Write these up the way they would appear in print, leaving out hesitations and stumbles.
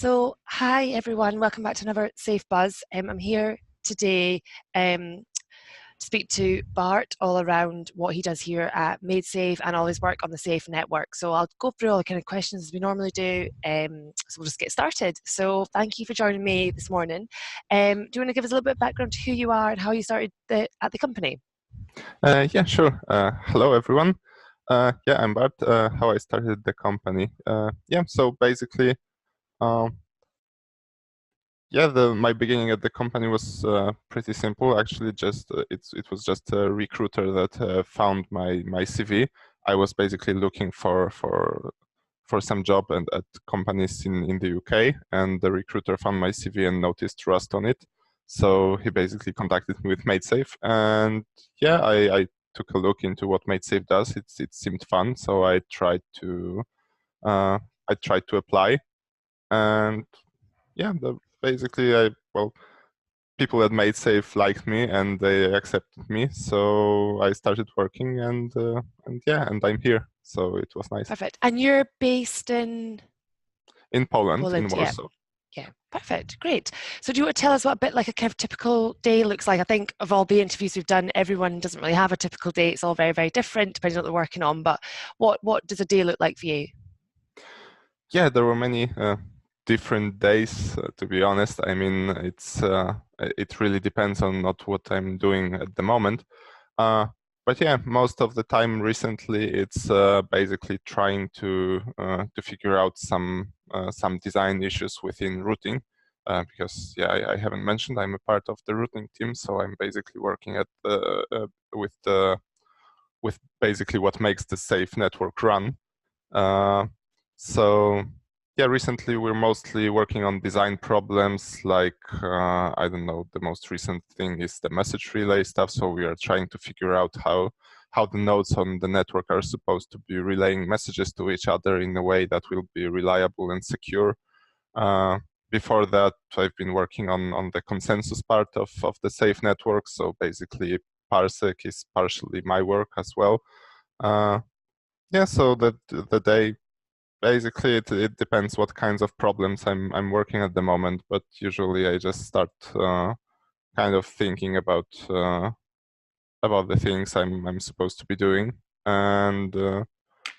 Hi everyone, welcome back to another Safe Buzz. I'm here today to speak to Bart all around what he does here at MaidSafe and all his work on the Safe network. So I'll go through all the kind of questions as we normally do. So we'll just get started. So thank you for joining me this morning. Do you want to give us a little bit of background to who you are and how you started at the company? Yeah, sure. Hello, everyone. Yeah, I'm Bart. How I started the company. Yeah, so basically, my beginning at the company was pretty simple. Actually, just it was just a recruiter that found my CV. I was basically looking for some job and at companies in the UK, and the recruiter found my CV and noticed Rust on it. So he basically contacted me with MaidSafe, and yeah, I took a look into what MaidSafe does. It seemed fun, so I tried to apply, and yeah, basically people at MaidSafe liked me and they accepted me, so I started working, and I'm here. So it was nice. Perfect. And you're based in Poland, in yeah. Warsaw. Yeah, perfect, great. So do you want to tell us what a bit like a kind of typical day looks like? I think of all the interviews we've done, everyone doesn't really have a typical day. It's all very, very different depending on what they're working on. But what does a day look like for you? Yeah, there were many different days, to be honest. I mean, it really depends on not what I'm doing at the moment. But yeah, most of the time recently, it's basically trying to figure out some design issues within routing. Because yeah, I haven't mentioned I'm a part of the routing team, so I'm basically working at with basically what makes the safe network run. So yeah, recently we're mostly working on design problems like, I don't know, the most recent thing is the message relay stuff. So we are trying to figure out how the nodes on the network are supposed to be relaying messages to each other in a way that will be reliable and secure. Before that, I've been working on the consensus part of the safe network. So basically, Parsec is partially my work as well. Yeah, so the day, basically it depends what kinds of problems I'm working at the moment, but usually I just start kind of thinking about the things I'm supposed to be doing, and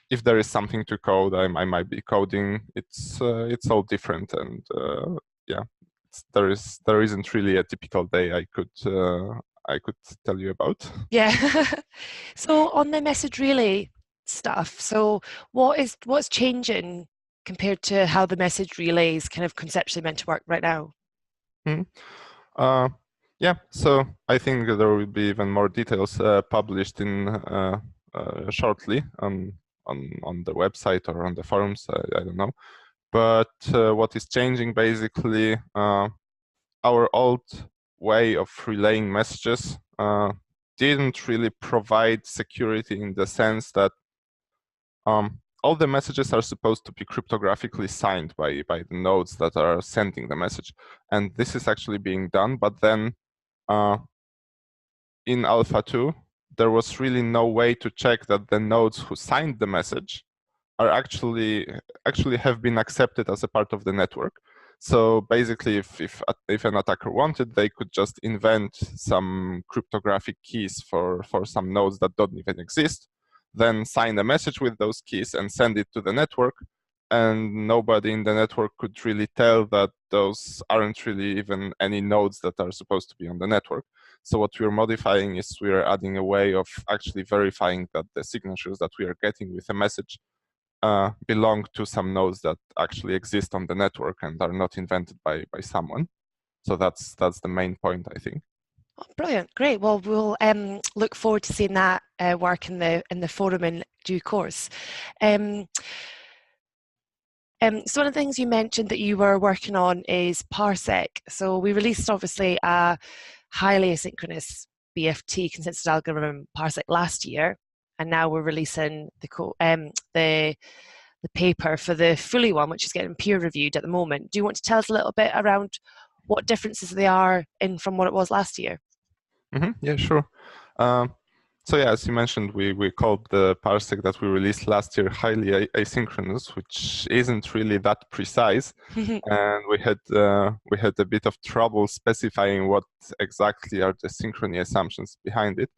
if there is something to code, I might be coding. It's all different, and yeah, there isn't really a typical day I could tell you about. Yeah. So on the message relay stuff, so what's changing compared to how the message relay is kind of conceptually meant to work right now? Hmm. Yeah, so I think there will be even more details published in shortly on the website or on the forums. I don't know, but what is changing basically, our old way of relaying messages didn't really provide security in the sense that all the messages are supposed to be cryptographically signed by the nodes that are sending the message, and this is actually being done. But then in Alpha 2, there was really no way to check that the nodes who signed the message are actually have been accepted as a part of the network. So basically, if an attacker wanted, they could just invent some cryptographic keys for some nodes that don't even exist, then sign a message with those keys and send it to the network, and nobody in the network could really tell that those aren't really even any nodes that are supposed to be on the network. So what we're modifying is we're adding a way of actually verifying that the signatures that we are getting with a message belong to some nodes that actually exist on the network and are not invented by someone. So that's the main point, I think. Oh, brilliant, great. Well, we'll look forward to seeing that work in the forum in due course. So one of the things you mentioned that you were working on is Parsec. So we released obviously a highly asynchronous BFT consensus algorithm Parsec last year, and now we're releasing the paper for the fully one, which is getting peer reviewed at the moment. Do you want to tell us a little bit around what differences they are in from what it was last year? Yeah, sure. So yeah, as you mentioned, we called the Parsec that we released last year highly asynchronous, which isn't really that precise, and we had a bit of trouble specifying what exactly are the synchrony assumptions behind it.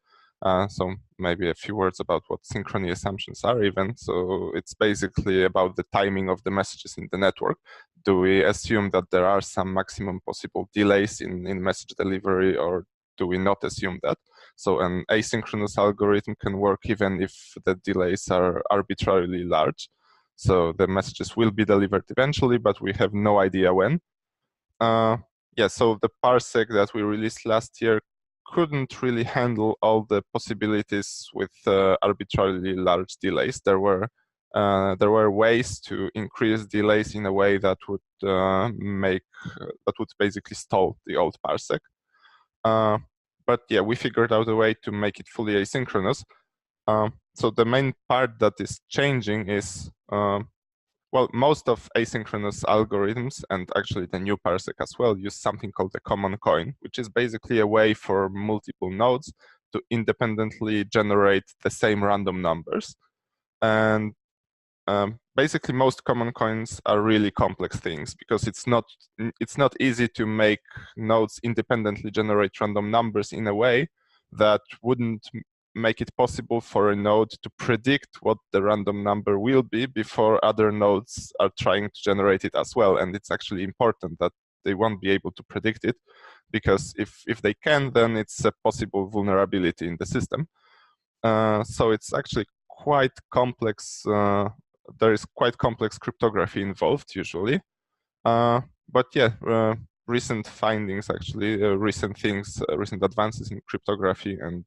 So maybe a few words about what synchrony assumptions are even. So it's basically about the timing of the messages in the network. Do we assume that there are some maximum possible delays in message delivery, or do we not assume that? So an asynchronous algorithm can work even if the delays are arbitrarily large. So the messages will be delivered eventually, but we have no idea when. Yeah, so the Parsec that we released last year couldn't really handle all the possibilities with arbitrarily large delays. There were ways to increase delays in a way that would basically stall the old Parsec. But yeah, we figured out a way to make it fully asynchronous. So the main part that is changing is, well, most of asynchronous algorithms, and actually the new Parsec as well, use something called a common coin, which is basically a way for multiple nodes to independently generate the same random numbers. And basically most common coins are really complex things because it's not easy to make nodes independently generate random numbers in a way that wouldn't make it possible for a node to predict what the random number will be before other nodes are trying to generate it as well. And it's actually important that they won't be able to predict it, because if they can, then it's a possible vulnerability in the system. So it's actually quite complex. There is quite complex cryptography involved usually. But yeah, recent findings, actually, recent advances in cryptography and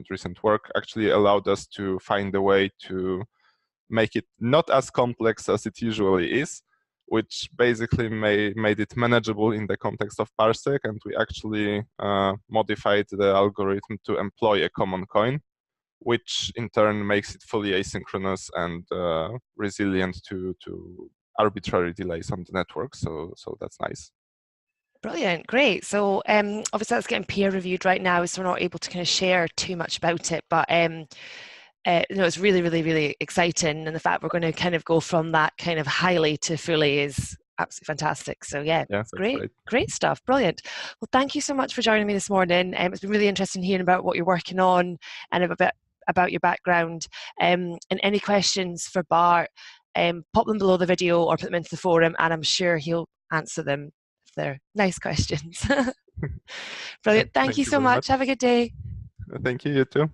recent work actually allowed us to find a way to make it not as complex as it usually is, which basically made it manageable in the context of Parsec. And we actually modified the algorithm to employ a common coin, which in turn makes it fully asynchronous and resilient to arbitrary delays on the network. So that's nice. Brilliant, great. So obviously that's getting peer reviewed right now, so we're not able to kind of share too much about it, but it's really, really, really exciting. And the fact we're going to kind of go from that kind of highly to fully is absolutely fantastic. So yeah, great stuff, brilliant. Well, thank you so much for joining me this morning. It's been really interesting hearing about what you're working on and about your background. And any questions for Bart, pop them below the video or put them into the forum, and I'm sure he'll answer them. They're nice questions. Brilliant. Thank you so much. Have a good day. Thank you, you too.